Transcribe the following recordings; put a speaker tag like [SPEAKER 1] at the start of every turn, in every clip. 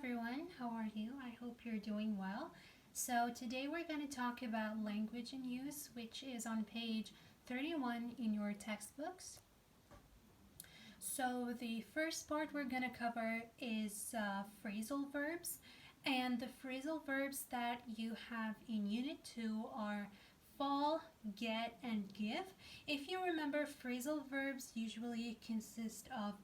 [SPEAKER 1] everyone, how are you? I hope you're doing well. So, today we're going to talk about language in use, which is on page 31 in your textbooks. So, the first part we're going to cover is phrasal verbs, and the phrasal verbs that you have in Unit 2 are fall, get, and give. If you remember, phrasal verbs usually consist of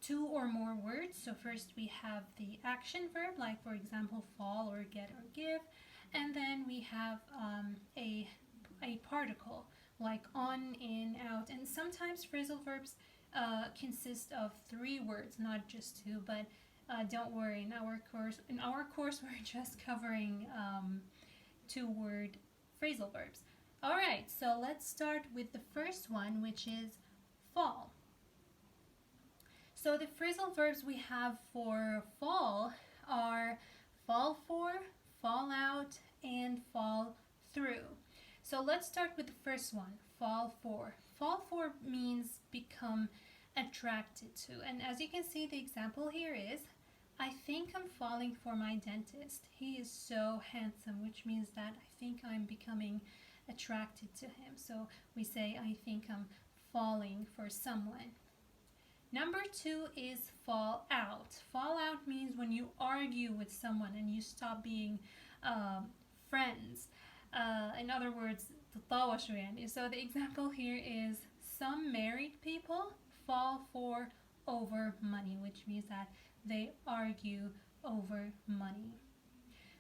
[SPEAKER 1] two or more words. So first we have the action verb, like for example fall or get or give, and then we have a particle like on, in, out, and sometimes phrasal verbs consist of three words, not just two. But don't worry, in our course we're just covering two-word phrasal verbs. All right, so let's start with the first one, which is fall. So the phrasal verbs we have for fall are fall for, fall out, and fall through. So let's start with the first one, fall for. Fall for means become attracted to. And as you can see, the example here is, I think I'm falling for my dentist. He is so handsome, which means that I think I'm becoming attracted to him. So we say, I think I'm falling for someone. Number two is fall out. Fall out means when you argue with someone and you stop being friends. In other words, تطاوى شوية. So the example here is some married people fall for over money, which means that they argue over money.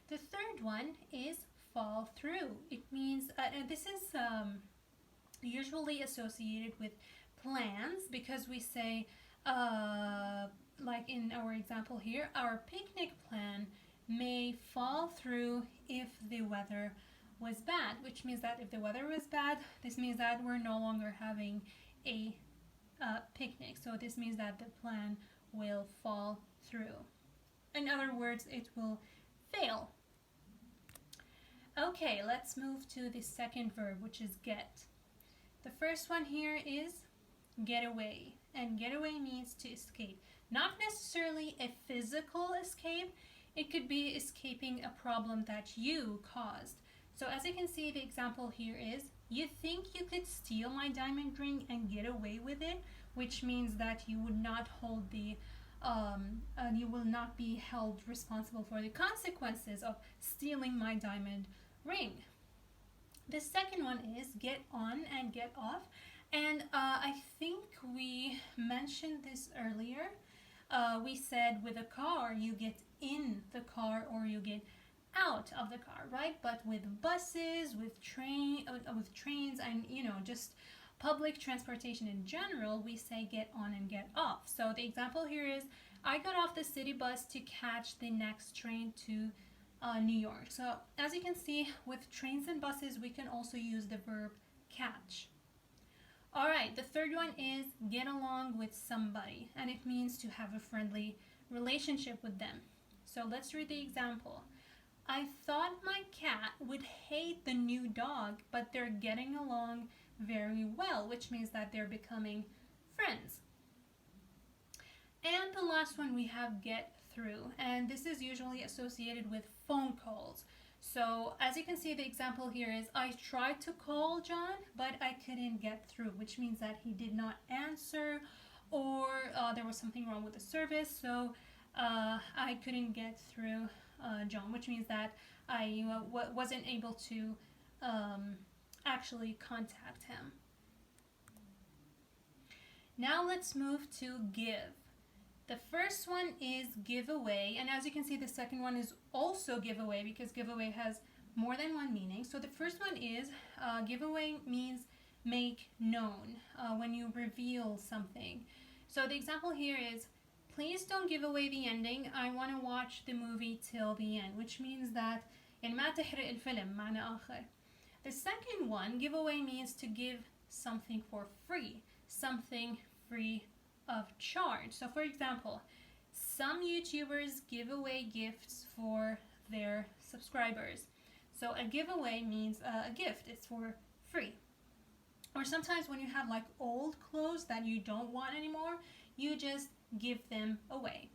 [SPEAKER 1] The third one is fall through. It means, and this is usually associated with plans, because we say, like in our example here, our picnic plan may fall through if the weather was bad, which means that if the weather was bad, this means that we're no longer having a picnic. So this means that the plan will fall through. In other words, it will fail. Okay, let's move to the second verb, which is get. The first one here is get away, and get away means to escape. Not necessarily a physical escape, it could be escaping a problem that you caused. So as you can see, the example here is, you think you could steal my diamond ring and get away with it, which means that you would not hold the you will not be held responsible for the consequences of stealing my diamond ring. The second one is get on and get off. And I think we mentioned this earlier. We said with a car, you get in the car or you get out of the car, right? But with buses, with trains, and just public transportation in general, we say get on and get off. So the example here is, I got off the city bus to catch the next train to New York. So as you can see, with trains and buses, we can also use the verb catch. All right, the third one is get along with somebody, and it means to have a friendly relationship with them. So let's read the example. I thought my cat would hate the new dog, but they're getting along very well, which means that they're becoming friends. And the last one we have get through, and this is usually associated with phone calls. So as you can see, the example here is, I tried to call John, but I couldn't get through, which means that he did not answer, or there was something wrong with the service, so I couldn't get through John, which means that I wasn't able to actually contact him. Now let's move to give. The first one is give away, and as you can see, the second one is also give away, because give away has more than one meaning. So the first one is give away means make known, when you reveal something. So the example here is, please don't give away the ending. I want to watch the movie till the end, which means that يعني ما تحرق الفيلم معنى آخر. The second one, give away, means to give something for free, something free of charge. So for example, some YouTubers give away gifts for their subscribers. So a giveaway means a gift, it's for free. Or sometimes when you have like old clothes that you don't want anymore, you just give them away.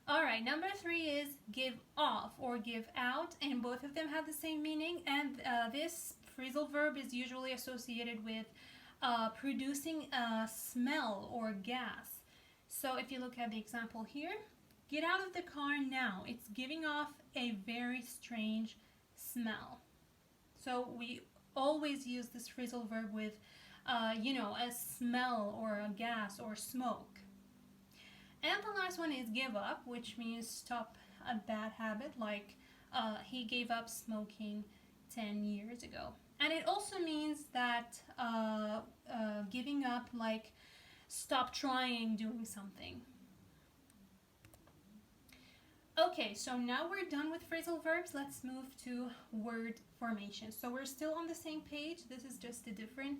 [SPEAKER 1] All right. right, number 3 is give off or give out, and both of them have the same meaning. And this phrasal verb is usually associated with producing a smell or gas. So if you look at the example here, get out of the car now. It's giving off a very strange smell. So we always use this phrasal verb with, a smell or a gas or smoke. And the last one is give up, which means stop a bad habit, like he gave up smoking 10 years ago. And it also means that giving up, like stop trying doing something. Okay, so now we're done with phrasal verbs. Let's move to word formation. So we're still on the same page. This is just a different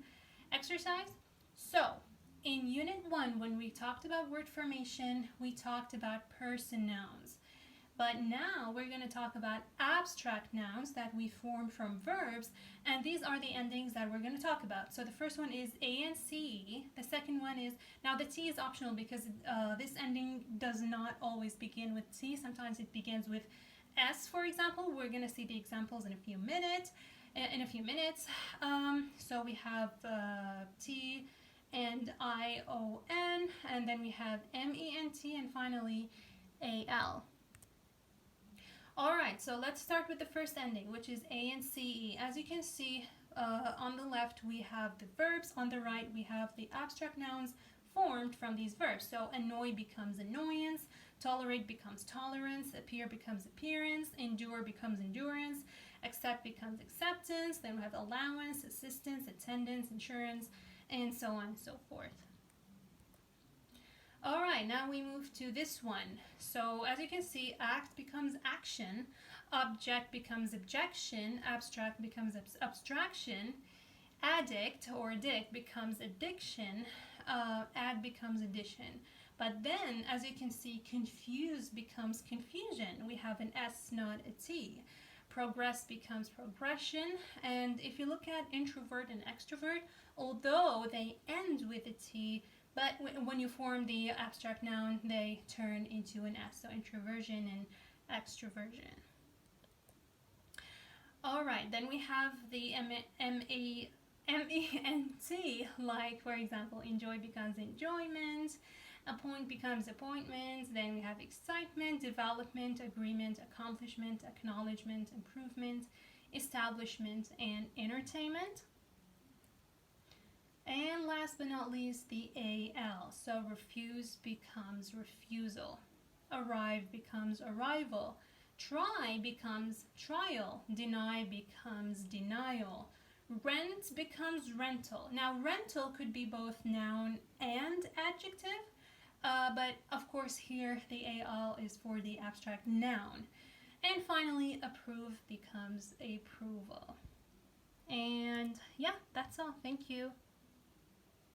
[SPEAKER 1] exercise. So in Unit 1, when we talked about word formation, we talked about person nouns. But now we're going to talk about abstract nouns that we form from verbs, and these are the endings that we're going to talk about. So the first one is A-N-C-E. The second one is, now the T is optional because this ending does not always begin with T. Sometimes it begins with S, for example. We're going to see the examples in a few minutes. So we have T and I-O-N, and then we have M-E-N-T, and finally A-L. Alright, so let's start with the first ending, which is A-N-C-E. As you can see, on the left we have the verbs, on the right we have the abstract nouns formed from these verbs. So annoy becomes annoyance, tolerate becomes tolerance, appear becomes appearance, endure becomes endurance, accept becomes acceptance, then we have allowance, assistance, attendance, insurance, and so on and so forth. Alright, now we move to this one. So as you can see, act becomes action, object becomes objection, abstract becomes abstraction, addict or addict becomes addiction, add becomes addition. But then, as you can see, confuse becomes confusion. We have an S, not a T. Progress becomes progression. And if you look at introvert and extrovert, although they end with a T, but when you form the abstract noun, they turn into an S, so introversion and extroversion. All right, then we have the M-E-N-T, like, for example, enjoy becomes enjoyment, appoint becomes appointment, then we have excitement, development, agreement, accomplishment, acknowledgement, improvement, establishment, and entertainment. And last but not least, the A-L. So refuse becomes refusal. Arrive becomes arrival. Try becomes trial. Deny becomes denial. Rent becomes rental. Now, rental could be both noun and adjective, but of course here the A-L is for the abstract noun. And finally, approve becomes approval. And yeah, that's all. Thank you.